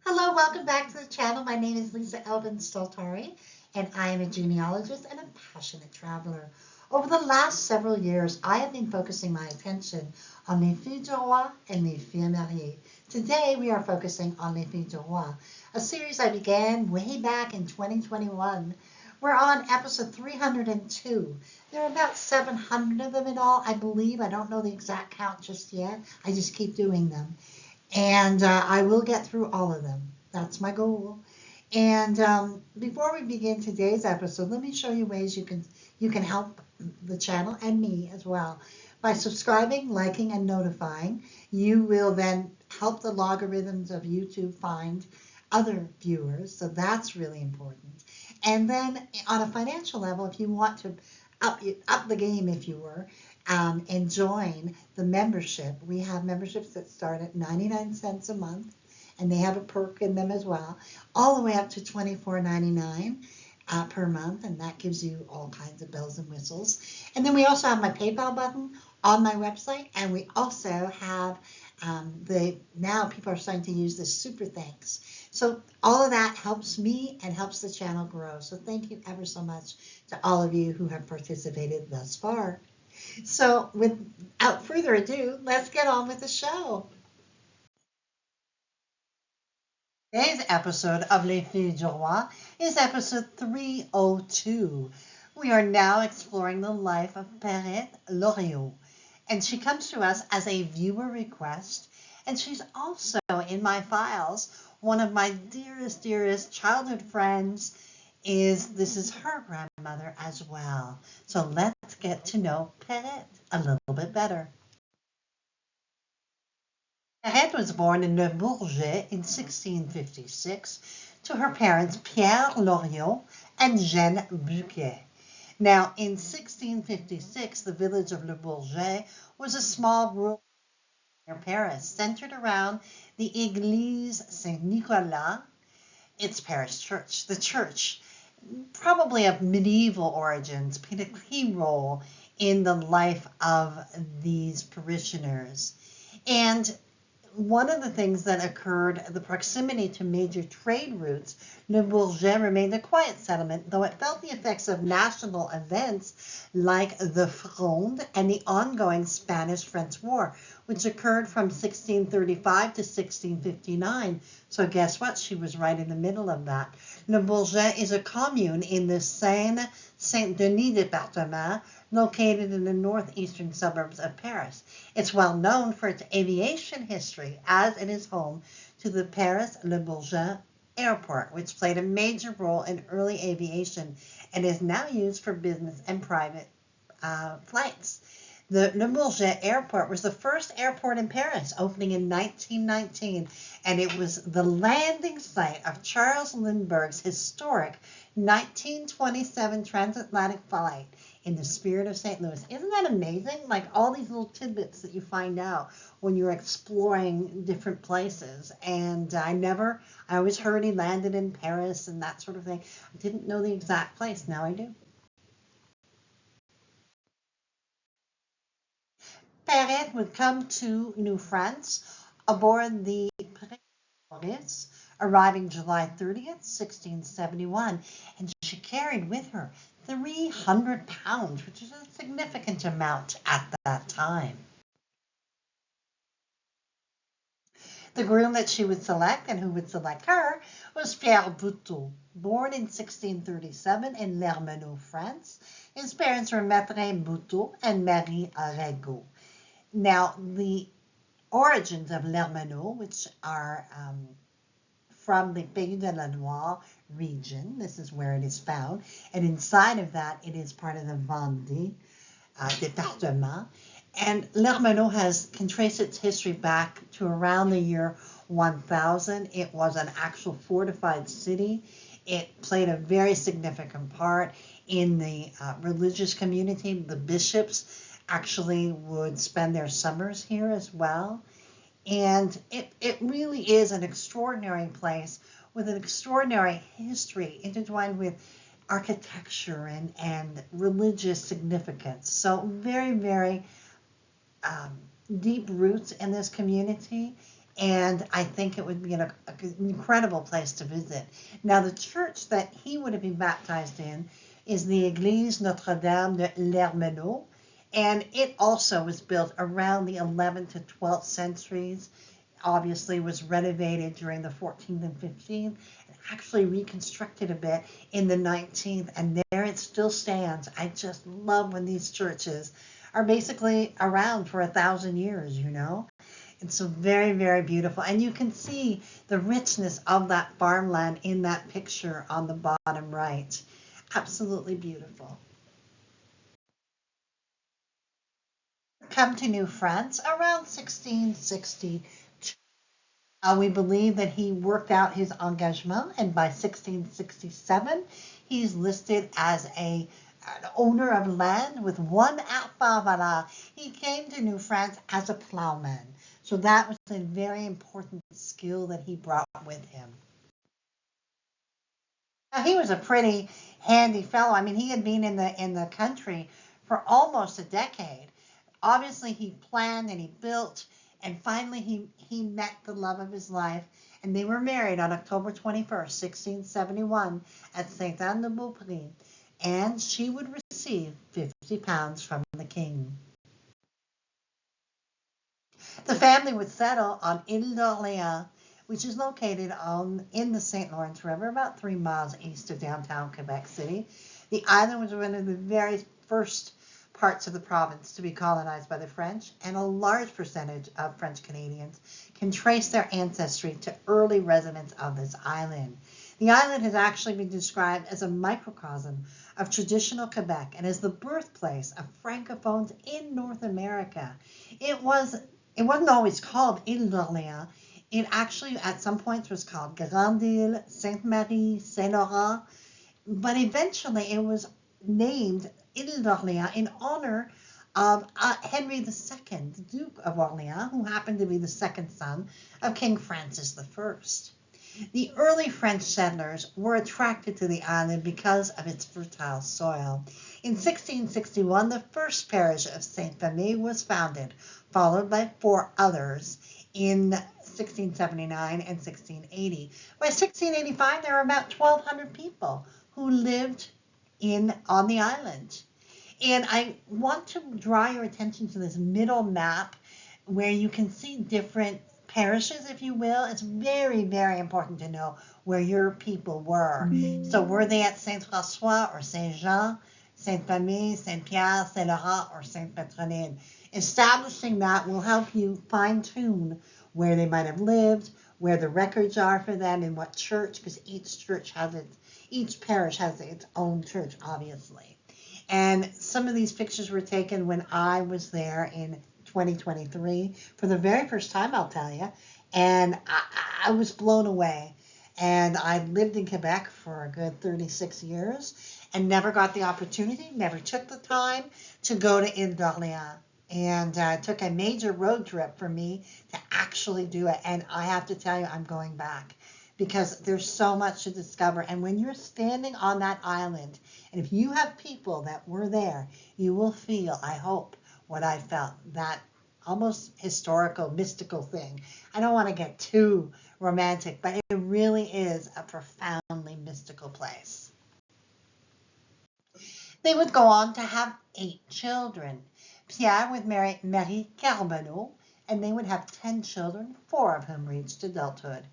Hello, welcome back to the channel. My name is Lisa Elvin Stoltari, and I am a genealogist and a passionate traveler. Over the last several years, I have been focusing my attention on les filles du roi and les filles mariées. Today, we are focusing on les filles du roi, a series I began way back in 2021. We're on episode 302. There are about 700 of them in all, I believe. I don't know the exact count just yet. I just keep doing them. And I will get through all of them. That's my goal. And before we begin today's episode, let me show you ways you can help the channel and me as well. By subscribing, liking, and notifying, you will then help the logarithms of YouTube find other viewers. So that's really important. And then on a financial level, if you want to up the game, if you were, and join the membership. We have memberships that start at 99 cents a month, and they have a perk in them as well, all the way up to $24.99 per month, and that gives you all kinds of bells and whistles. And then we also have my PayPal button on my website, and we also have now people are starting to use this super thanks. So all of that helps me and helps the channel grow. So thank you ever so much to all of you who have participated thus far. So without further ado, let's get on with the show. Today's episode of Les Filles du Roi is episode 302. We are now exploring the life of Perrette Loriot, and she comes to us as a viewer request, and she's also in my files. One of my dearest childhood friends this is her grandmother as well. So let's get to know Perrette a little bit better. Perrette was born in Le Bourget in 1656 to her parents Pierre Loriot and Jeanne Buteau. Now, in 1656, the village of Le Bourget was a small rural near Paris, centered around the Église Saint-Nicolas, its parish church. The church, probably of medieval origins, played a key role in the life of these parishioners. And one of the things that occurred, the proximity to major trade routes, Le Bourget remained a quiet settlement, though it felt the effects of national events like the Fronde and the ongoing Spanish-French War, which occurred from 1635 to 1659. So guess what? She was right in the middle of that. Le Bourget is a commune in the Seine-Saint-Denis department, located in the northeastern suburbs of Paris. It's well known for its aviation history, as it is home to the Paris-Le Bourget Airport, which played a major role in early aviation and is now used for business and private flights. The Le Bourget Airport was the first airport in Paris, opening in 1919, and it was the landing site of Charles Lindbergh's historic 1927 transatlantic flight in the spirit of St. Louis. Isn't that amazing? Like all these little tidbits that you find out when you're exploring different places. And I always heard he landed in Paris and that sort of thing. I didn't know the exact place. Now I do. Perrette would come to New France aboard the Perrette, arriving July 30th, 1671, and she carried with her 300 pounds, which is a significant amount at that time. The groom that she would select and who would select her was Pierre Buteau, born in 1637 in Lermenau, France. His parents were Maître Buteau and Marie Arago. Now, the origins of Lermenau, which are from the Pays de la Loire region, this is where it is found, and inside of that, it is part of the Vendée department. And Lermenau can trace its history back to around the year 1000. It was an actual fortified city. It played a very significant part in the religious community. The bishops actually would spend their summers here as well. And it really is an extraordinary place with an extraordinary history intertwined with architecture and religious significance. So very, very deep roots in this community. and I think it would be an incredible place to visit. Now, the church that he would have been baptized in is the Église Notre-Dame de l'Hermenot, and it also was built around the 11th to 12th centuries. Obviously was renovated during the 14th and 15th, and actually reconstructed a bit in the 19th, and there it still stands. I just love when these churches are basically around for 1,000 years, you know. It's so very, very beautiful. And you can see the richness of that farmland in that picture on the bottom right. Absolutely beautiful. Come to New France around 1660. We believe that he worked out his engagement, and by 1667, he's listed as an owner of land with one arpent. Voilà. He came to New France as a plowman. So that was a very important skill that he brought with him. Now, he was a pretty handy fellow. I mean, he had been in the country for almost a decade. Obviously, he planned and he built, and finally he met the love of his life, and they were married on October 21st, 1671, at Saint-Anne-de-Beaupré, and she would receive £50 from the king. The family would settle on Ile d'Orléans, which is located in the St. Lawrence River, about 3 miles east of downtown Quebec City. The island was one of the very first parts of the province to be colonized by the French, and a large percentage of French Canadians can trace their ancestry to early residents of this island. The island has actually been described as a microcosm of traditional Quebec and as the birthplace of Francophones in North America. It wasn't always called Ile d'Orléans. It actually, at some points, was called Grande Ile, Sainte-Marie, Saint-Laurent, but eventually it was named Ile d'Orléans in honor of Henry II, the Duke of Orléans, who happened to be the second son of King Francis I. The early French settlers were attracted to the island because of its fertile soil. In 1661, the first parish of Saint-Famille was founded, followed by 4 others in 1679 and 1680. By 1685, there were about 1,200 people who lived on the island. And I want to draw your attention to this middle map where you can see different parishes, if you will. It's very, very important to know where your people were. So were they at Saint-François or Saint-Jean, Saint-Famille, Saint-Pierre, Saint-Laurent, or Saint-Petronille? Establishing that will help you fine-tune where they might have lived, where the records are for them, and what church, because each parish has its own church, obviously. And some of these pictures were taken when I was there in 2023 for the very first time, I'll tell you, and I was blown away. And I lived in Quebec for a good 36 years and never got the opportunity, never took the time to go to Ile d'Orléans. And it took a major road trip for me to actually do it. And I have to tell you, I'm going back because there's so much to discover. And when you're standing on that island, and if you have people that were there, you will feel, I hope, what I felt, that almost historical, mystical thing. I don't want to get too romantic, but it really is a profoundly mystical place. They would go on to have 8 children. Pierre would marry Marie Carbonneau, and they would have 10 children, 4 of whom reached adulthood.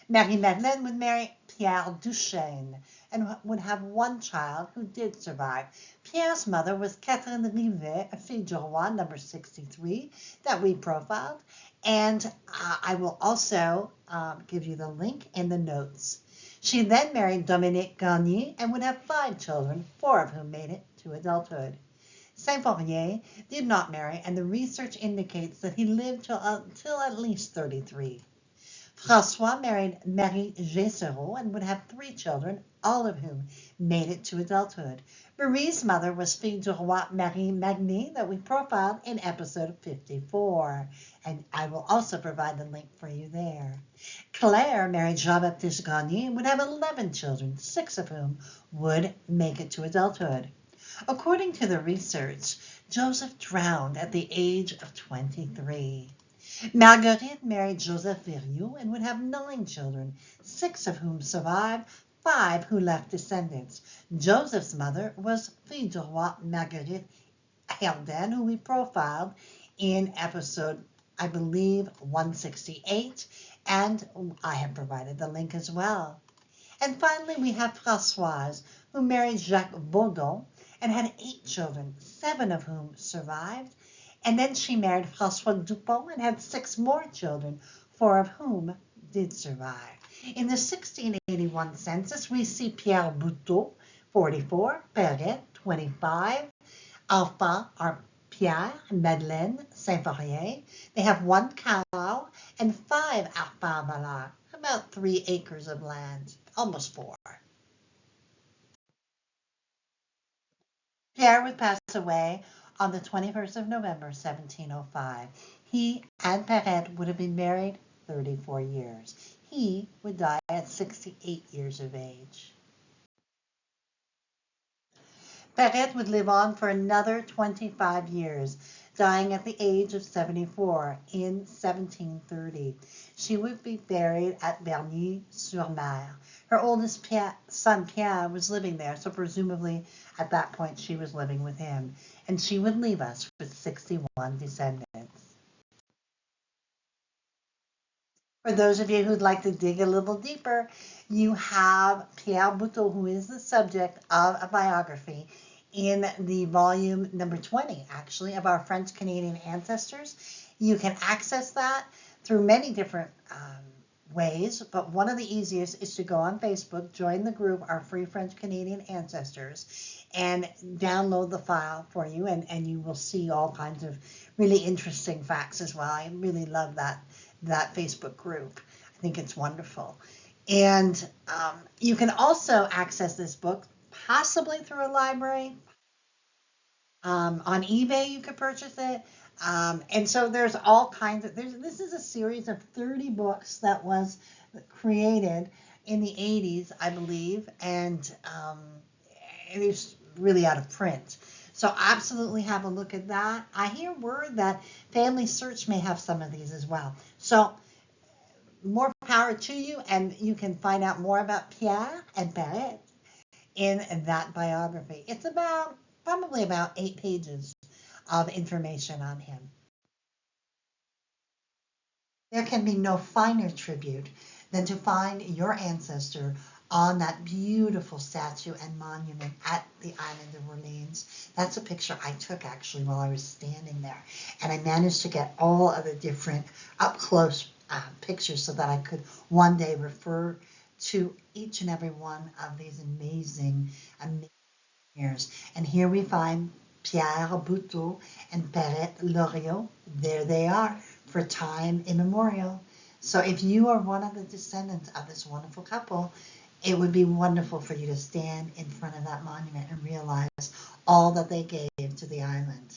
Marie-Madeleine would marry Pierre Duchesne and would have 1 child who did survive. Pierre's mother was Catherine Rivet, a fille du roi, number 63, that we profiled. And I will also give you the link in the notes. She then married Dominique Gagne and would have 5 children, 4 of whom made it to adulthood. Saint-Fourier did not marry, and the research indicates that he lived until at least 33. François married Marie Gessereau and would have 3 children, all of whom made it to adulthood. Marie's mother was fille du roi Marie Magny that we profiled in episode 54, and I will also provide the link for you there. Claire married Jean-Baptiste Gagne and would have 11 children, 6 of whom would make it to adulthood. According to the research, Joseph drowned at the age of 23. Marguerite married Joseph Loriot and would have 9 children, 6 of whom survived, 5 who left descendants. Joseph's mother was Fille du Roi Marguerite Herden, who we profiled in episode, I believe, 168, and I have provided the link as well. And finally, we have Françoise, who married Jacques Baudon and had 8 children, 7 of whom survived. And then she married François Dupont and had 6 more children, 4 of whom did survive. In the 1681 census, we see Pierre Buteau, 44, Perrette, 25, enfants are Pierre, Madeleine, Saint-Fourier. They have 1 cow and 5 arpents valeurs, about 3 acres of land, almost 4. Pierre would pass away on the 21st of November, 1705. He and Perrette would have been married 34 years. He would die at 68 years of age. Perrette would live on for another 25 years, dying at the age of 74 in 1730. She would be buried at Berny-sur-Mer. Her oldest son, Pierre, was living there, so presumably at that point she was living with him. And she would leave us with 61 descendants. For those of you who'd like to dig a little deeper, you have Pierre Buteau, who is the subject of a biography in the volume number 20, actually, of our French-Canadian ancestors. You can access that through many different ways, but one of the easiest is to go on Facebook, join the group, our Free French-Canadian Ancestors, and download the file for you, and you will see all kinds of really interesting facts as well. I really love that Facebook group. I think it's wonderful. And you can also access this book possibly through a library. On eBay you could purchase it. And so there's all kinds of, this is a series of 30 books that was created in the 80s, I believe, and it is really out of print. So absolutely have a look at that. I hear word that Family Search may have some of these as well. So more power to you, and you can find out more about Pierre and Perrette in that biography. It's probably about 8 pages of information on him. There can be no finer tribute than to find your ancestor on that beautiful statue and monument at the island of Orleans. That's a picture I took actually while I was standing there. And I managed to get all of the different up-close pictures so that I could one day refer to each and every one of these amazing years. And here we find Pierre Buteau and Perrette Loriot. There they are for time immemorial. So if you are one of the descendants of this wonderful couple, it would be wonderful for you to stand in front of that monument and realize all that they gave to the island.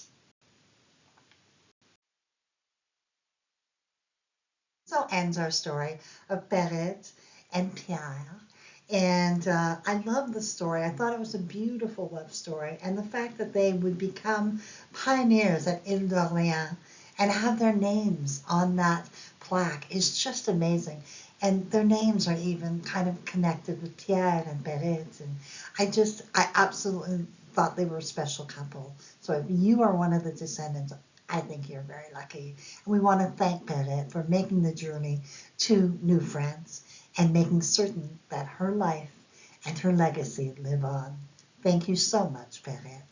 So ends our story of Perrette and Pierre. And I love the story. I thought it was a beautiful love story. And the fact that they would become pioneers at Ile d'Orléans and have their names on that plaque is just amazing. And their names are even kind of connected with Pierre and Perrette. And I absolutely thought they were a special couple. So if you are one of the descendants, I think you're very lucky. And we want to thank Perrette for making the journey to New France and making certain that her life and her legacy live on. Thank you so much, Perrette.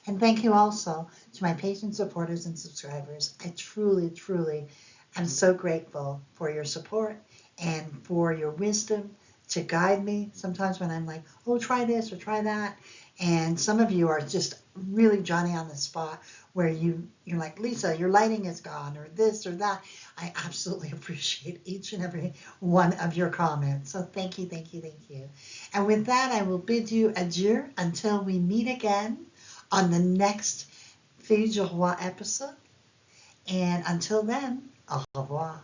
And thank you also to my patient supporters and subscribers. I truly, truly am so grateful for your support and for your wisdom to guide me. Sometimes when I'm like, oh, try this or try that. And some of you are just really Johnny on the spot where you're like, Lisa, your lighting is gone, or this or that. I absolutely appreciate each and every one of your comments. So thank you, thank you, thank you. And with that, I will bid you adieu until we meet again on the next Fille du Roi episode. And until then, au revoir.